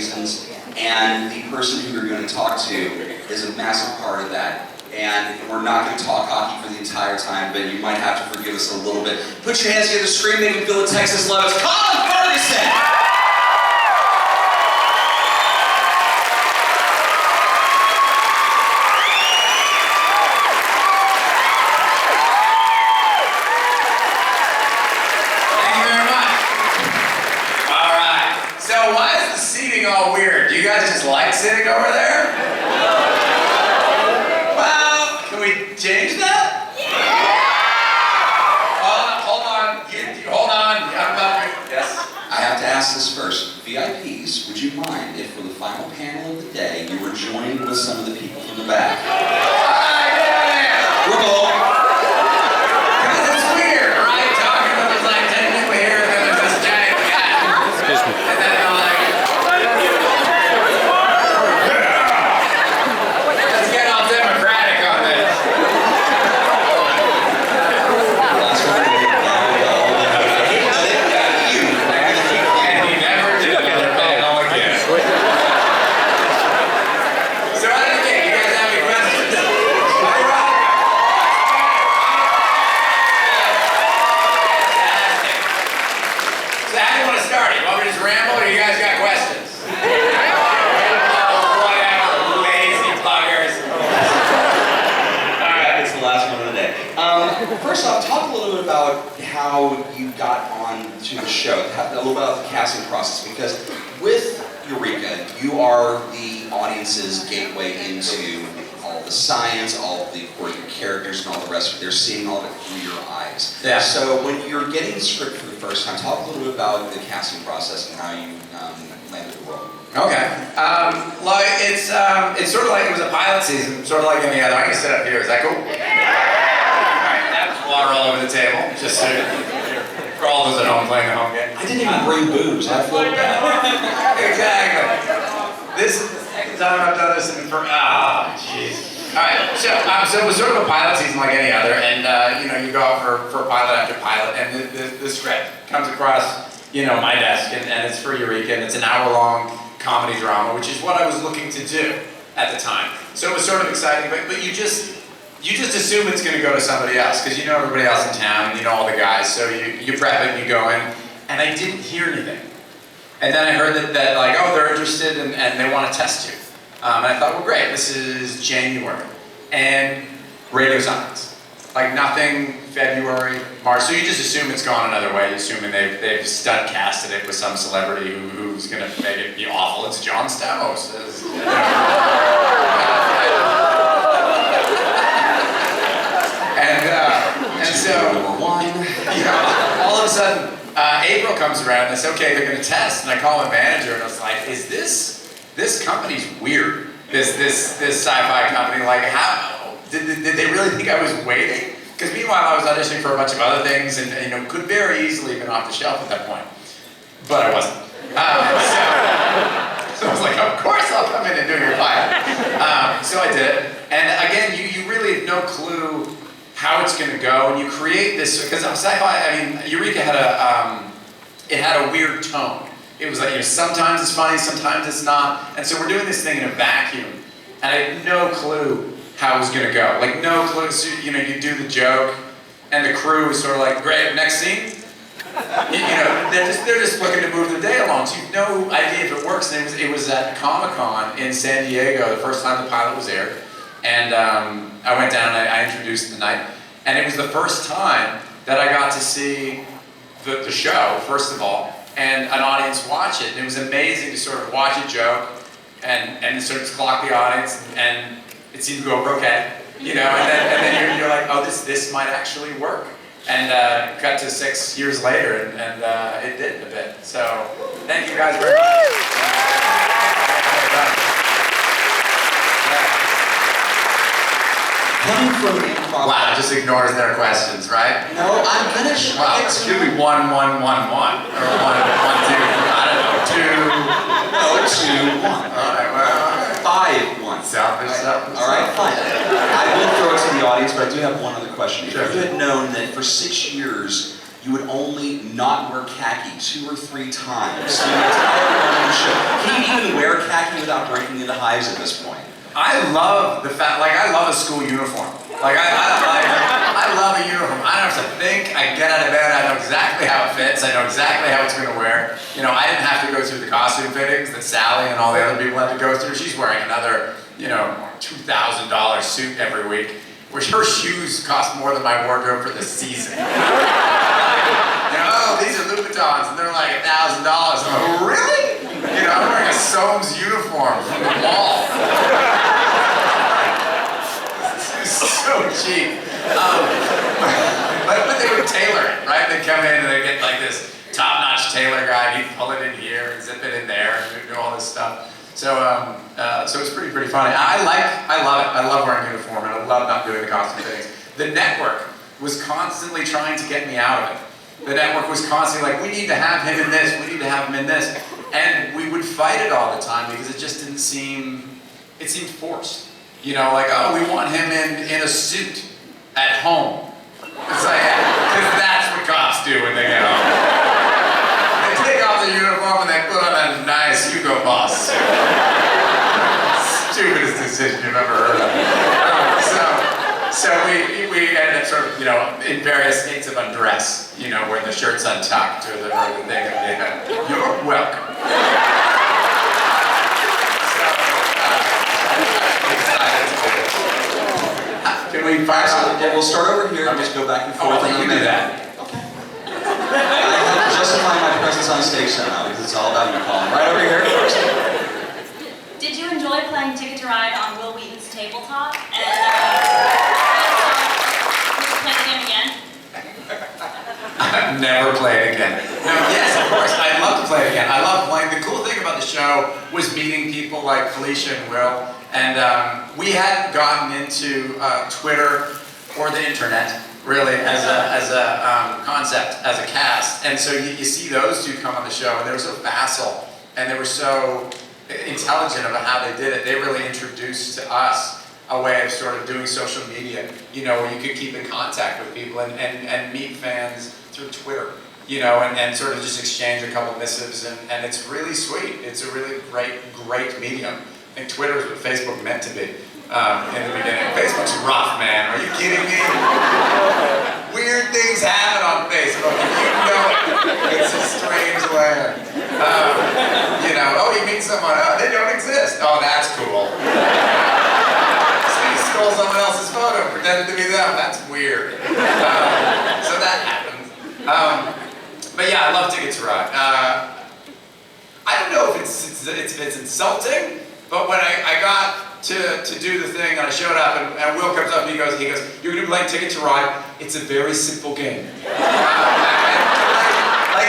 reasons, and the person who you're going to talk to is a massive part of that. And we're not going to talk hockey for the entire time, but you might have to forgive us a little bit. Put your hands together, scream, make them feel the Texas love. It's Colin Ferguson! All weird. Do you guys just like sitting over there? Well, can we change that? Yeah! Hold on. Hold on. Yes? I have to ask this first. VIPs, would you mind if for the final panel of the day you were joined with some of the people from the back? We're both. It's weird, right? Talking about there's like 10 people here and then there's this giant guy. Excuse me. And then I'm like, first off, talk a little bit about how you got on to the show, a little bit about the casting process, because with Eureka, you are the audience's gateway into all the science, all of the quirky characters, and all the rest of it. They're seeing all of it through your eyes. Yeah. So when you're getting the script for the first time, talk a little bit about the casting process and how you landed the role. Okay. Like it's sort of like it was a pilot season, sort of like any other. I can sit up here. Is that cool? Water all over the table, just for all those at home playing the home game. I didn't even bring booze. I feel bad. Exactly. This is the second time I've done this in jeez. All right. So it was sort of a pilot season like any other, and you go out for pilot after pilot, and the script comes across my desk, and it's for Eureka, and it's an hour-long comedy drama, which is what I was looking to do at the time. So it was sort of exciting, but you just assume it's going to go to somebody else because you know everybody else in town and you know all the guys, so you prep it and you go in, and I didn't hear anything. And then I heard that like, oh, they're interested and they want to test you. And I thought, well, great, this is January. And radio silence. Like nothing, February, March, so you just assume it's gone another way, assuming they've stunt casted it with some celebrity who's going to make it be awful. It's John Stamos. And so, all of a sudden, April comes around and they say, okay, they're going to test. And I call my manager and I was like, is this company's weird? This sci-fi company, like how, did they really think I was waiting? Because meanwhile I was auditioning for a bunch of other things and could very easily have been off the shelf at that point. But I wasn't. So I was like, of course I'll come in and do your pilot. So I did. And again, you really have no clue how it's going to go, and you create this, because sci-fi, Eureka had it had a weird tone. It was like, sometimes it's funny, sometimes it's not, and so we're doing this thing in a vacuum, and I had no clue how it was going to go. Like, no clue, so, you do the joke, and the crew is sort of like, great, next scene. They're just looking to move the day along, so you have no idea if it works, and it was at Comic-Con in San Diego, the first time the pilot was aired. And I went down and I introduced the night. And it was the first time that I got to see the show, first of all, and an audience watch it. And it was amazing to sort of watch a joke and sort of clock the audience, and it seemed to go over okay. And then you're like, oh, this might actually work. And cut to 6 years later, and it did a bit. So thank you guys very much. Coming from improv. Wow, just ignores their questions, right? No, I'm gonna try to. It should be 1, 1, 1, 1, or 1, 1, 2. I don't know, 2. No, 2, 1. All right, well, 5, 1. Selfish. All right, fine. I will throw it to the audience, but I do have one other question. Sure. If you had known that for 6 years you would only not wear khaki 2 or 3 times the entire running show, can you even wear happy without breaking into hives at this point? I love the fact, like I love a school uniform. Like I love a uniform. I don't have to think. I get out of bed. I know exactly how it fits. I know exactly how it's going to wear. You know, I didn't have to go through the costume fittings that Salli and all the other people had to go through. She's wearing another, you know, $2,000 suit every week, which her shoes cost more than my wardrobe for the season. You know, oh, these are Louboutins, and they're like $1,000. I'm like, really? You know, I'm wearing a Soames uniform from the mall. So cheap. But they would tailor it, right? They'd come in and they'd get like this top-notch tailor guy. He'd pull it in here and zip it in there and do all this stuff. So so it's pretty funny. I love it. I love wearing a uniform and I love not doing the costume things. The network was constantly trying to get me out of it. The network was constantly like, we need to have him in this, we need to have him in this. And we would fight it all the time because it just didn't seem, it seemed forced. You know, like, oh, we want him in a suit at home. It's like, because that's what cops do when they get home. They take off the uniform and they put on a nice Hugo Boss suit. Stupidest decision you've ever heard of. So we ended up sort of, you know, in various states of undress, you know, where the shirt's untucked or the thing. You're welcome. Can we fire something? Yeah, we'll start over here and just go back and forth. Oh, you do that. Okay. I have to justify my presence on stage somehow because it's all about you, Colin. Right over here first. Did you enjoy playing Ticket to Ride on Will Wheaton's tabletop? And would you play the game again? I've never played again. No, yes, of course. I'd love to play it again. I love playing. The cool thing about the show was meeting people like Felicia and Will. And we hadn't gotten into Twitter or the internet, really, as a concept, as a cast. And so you see those two come on the show, and they were so facile, and they were so intelligent about how they did it. They really introduced to us a way of sort of doing social media, you know, where you could keep in contact with people and meet fans through Twitter, you know, and sort of just exchange a couple missives, and it's really sweet. It's a really great medium. I think Twitter is what Facebook meant to be in the beginning. Facebook's rough, man. Are you kidding me? Weird things happen on Facebook, and you know it. It's a strange land. You know, oh, you meet someone, oh, they don't exist. Oh, that's cool. So you stole someone else's photo, pretended to be them. That's weird. So that happened. But yeah, I love Ticket to Ride. I don't know if it's insulting. But when I got to do the thing, and I showed up, and Will comes up and he goes, you're going to be playing Ticket to Ride. It's a very simple game. Like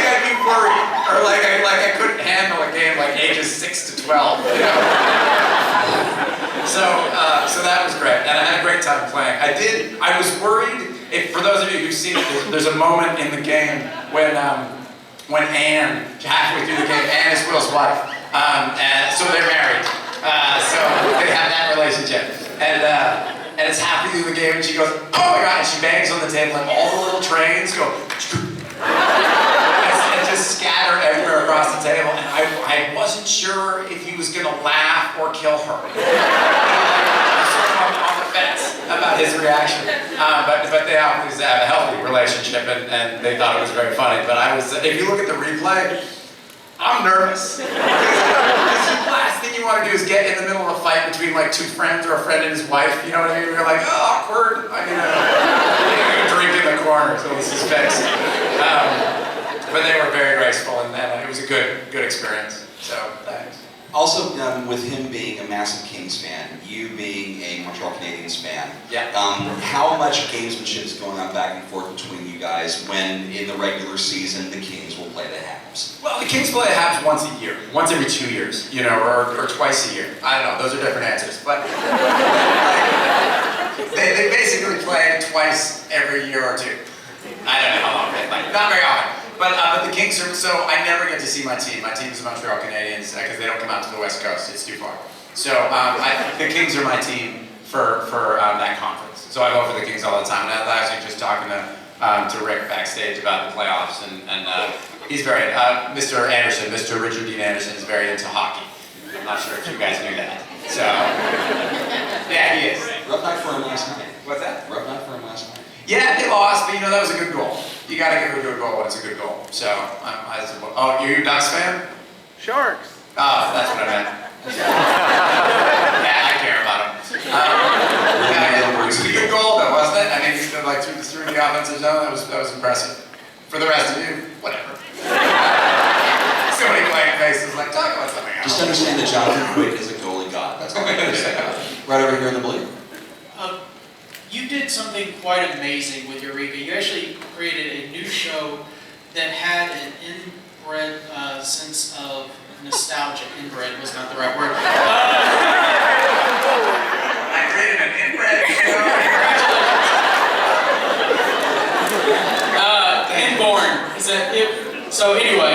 I'd be worried, or like I couldn't handle a game like ages 6 to 12, you know? So that was great, and I had a great time playing. I was worried, for those of you who've seen it, there's a moment in the game when Anne, halfway through the game, Anne is Will's wife, and so they're married. So they have that relationship, and it's halfway through the game, and she goes, oh my god, and she bangs on the table, and all the little trains go, and just scatter everywhere across the table, and I wasn't sure if he was gonna laugh or kill her. I was sort of on the fence about his reaction, but they obviously have a healthy relationship, and they thought it was very funny. But if you look at the replay, I'm nervous. Because the last thing you want to do is get in the middle of a fight between like two friends or a friend and his wife, you know what I mean? You're like, oh, awkward. I mean, drink in the corner until this is fixed. But they were very graceful, and it was a good experience. So, thanks. Also, with him being a massive Kings fan, you being a Montreal Canadiens fan, yeah. How much gamesmanship is going on back and forth between you guys when, in the regular season, the Kings will play the Habs? Well, the Kings play the Habs once a year, once every 2 years, you know, or twice a year. I don't know; those are different answers. But they basically play twice every year or two. I don't know how long they play. Not very often. But the Kings are, so I never get to see my team. My team is the Montreal Canadiens because they don't come out to the West Coast. It's too far. So the Kings are my team for that conference. So I vote for the Kings all the time. And I was actually just talking to Rick backstage about the playoffs, and he's very, Mr. Richard Dean Anderson is very into hockey. not sure if you guys knew that. So, yeah, he is. Rough night for him last night. What's that? Rough night for him last night. Yeah, they lost, but you know, that was a good goal. You gotta give a good goal when it's a good goal. So, oh, you're a Ducks fan? Sharks. Oh, that's what I meant. Yeah, I care about him. It was a good goal though, wasn't it? I mean, like through the offensive zone, that was impressive. For the rest of you, whatever. So many blank faces, like, talk about something else. Just understand that Jonathan Quick is a goalie god. That's all I gotta say. Right over here in the blue. You did something quite amazing with Eureka. You actually created a new show that had an inbred sense of nostalgia. Inbred was not the right word. I created an inbred show. Inborn. Is that it? So anyway,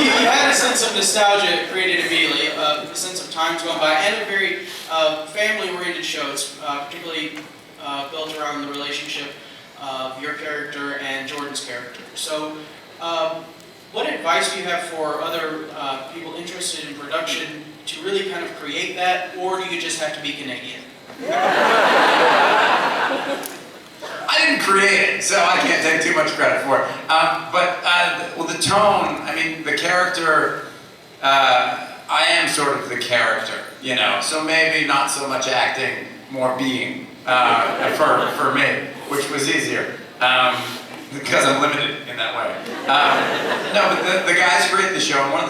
you had a sense of nostalgia created immediately, a sense of times going by, and a very family-oriented show. It's particularly built around the relationship of your character and Jordan's character. So, what advice do you have for other people interested in production to really kind of create that, or do you just have to be Canadian? I didn't create it, so I can't take too much credit for it. Well, the tone, I mean, the character, I am sort of the character, you know, so maybe not so much acting, more being for me, which was easier, because I'm limited in that way. No, but the guys who created the show, and one of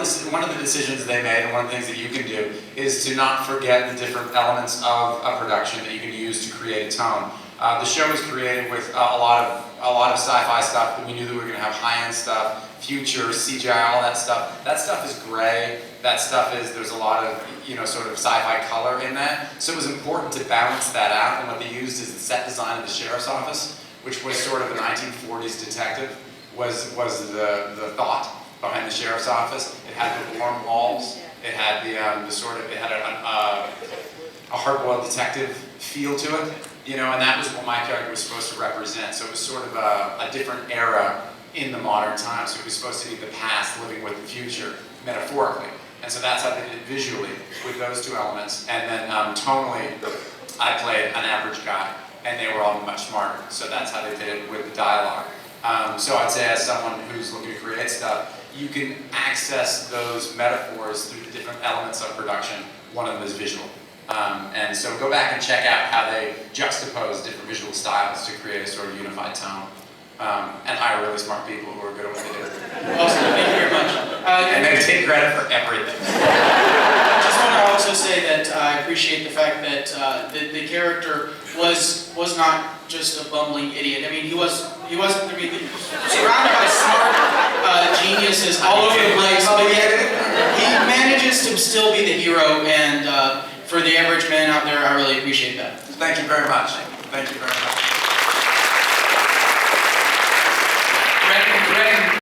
the decisions they made, and one of the things that you can do, is to not forget the different elements of a production that you can use to create a tone. The show was created with a lot of sci-fi stuff, but we knew that we were going to have high-end stuff, future, CGI, all that stuff. That stuff is gray. That stuff is, there's a lot of, you know, sort of sci-fi color in that. So it was important to balance that out, and what they used is the set design of the sheriff's office, which was sort of a 1940s detective, was the thought behind the sheriff's office. It had the warm walls. It had it had a hard-boiled detective feel to it. You know, and that was what my character was supposed to represent. So it was sort of a different era in the modern times. So it was supposed to be the past living with the future, metaphorically. And so that's how they did it visually, with those two elements. And then tonally, I played an average guy, and they were all much smarter. So that's how they did it with the dialogue. So I'd say as someone who's looking to create stuff, you can access those metaphors through the different elements of production. One of them is visual. And so go back and check out how they juxtapose different visual styles to create a sort of unified tone. And hire really smart people who are good at what they do. Awesome, thank you very much. And they take credit for everything. I just want to also say that I appreciate the fact that the character was not just a bumbling idiot. I mean, he wasn't. I mean, surrounded by smart geniuses all over the place, but yet he manages to still be the hero. And for the average man out there, I really appreciate that. Thank you very much. Thank you very much.